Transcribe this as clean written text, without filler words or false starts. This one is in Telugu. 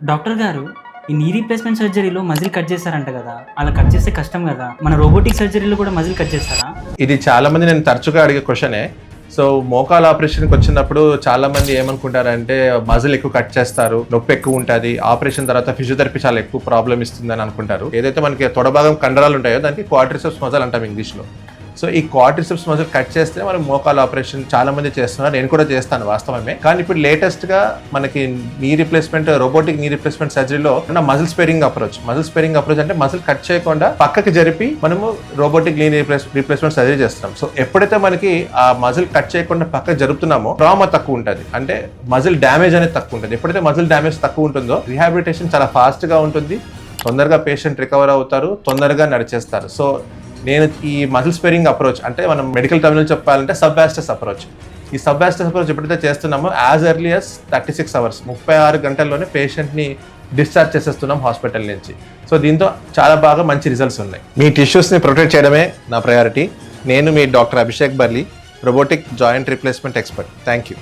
డాక్టర్ గారు, ఈ నీ రీప్లేస్‌మెంట్ సర్జరీలో మజిల్ కట్ చేస్తారంట గదా! అలా కట్ చేస్తే కష్టం గదా! మన రోబోటిక్ సర్జరీలో కూడా మజిల్ కట్ చేస్తారా? ఇది చాలా మంది నేను తరచుగా అడిగే క్వశ్చనే. సో మోకాలు ఆపరేషన్కి వచ్చినప్పుడు చాలా మంది ఏమనుకుంటారంటే మజిల్ ఎక్కువ కట్ చేస్తారు, నొప్పి ఎక్కువ ఉంటుంది, ఆపరేషన్ తర్వాత ఫిజియోథెరపీ చాలా ఎక్కువ ప్రాబ్లం ఇస్తుందని అనుకుంటారు. ఏదైతే మనకి తొడ భాగం కండరాలు ఉంటాయో దానికి క్వాడ్రిసెప్స్ మజిల్ అంటాం ఇంగ్లీష్లో. సో ఈ క్వాడ్రిసెప్స్ మజిల్ కట్ చేస్తే మనం మోకాలు ఆపరేషన్ చాలా మంది చేస్తున్నారు, నేను కూడా చేస్తాను వాస్తవమే. కానీ ఇప్పుడు లేటెస్ట్గా మనకి knee replacement, robotic knee replacement సర్జరీలో మజిల్ స్పేరింగ్ అప్రోచ్ అంటే మజిల్ కట్ చేయకుండా పక్కకి జరిపి మనము రోబోటిక్ నీ రీప్లేస్మెంట్ సర్జరీ చేస్తున్నాం. సో ఎప్పుడైతే మనకి ఆ మజిల్ కట్ చేయకుండా పక్కకి జరుపుతున్నామో ట్రామా తక్కువ ఉంటుంది, అంటే మజిల్ డ్యామేజ్ అనేది తక్కువ ఉంటుంది. ఎప్పుడైతే మజిల్ డ్యామేజ్ తక్కువ ఉంటుందో రీహాబిలిటేషన్ చాలా ఫాస్ట్గా ఉంటుంది, తొందరగా పేషెంట్ రికవర్ అవుతారు, తొందరగా నడిచేస్తారు. సో నేను ఈ మజిల్ స్పేరింగ్ అప్రోచ్, అంటే మనం మెడికల్ టర్మినల్ చెప్పాలంటే సబ్వాస్టస్ అప్రోచ్, ఈ సబ్వాస్టస్ అప్రోచ్ ఎప్పుడైతే చేస్తున్నామో యాజ్ ఎర్లీ as 36 hours 36 గంటల్లోనే పేషెంట్ని డిశ్చార్జ్ చేసేస్తున్నాం హాస్పిటల్ నుంచి. సో దీంతో చాలా బాగా మంచి రిజల్ట్స్ ఉన్నాయి. మీ టిష్యూస్ని ప్రొటెక్ట్ చేయడమే నా ప్రయారిటీ. నేను మీ doctor Abhishek Burli, robotic joint replacement expert. Thank you.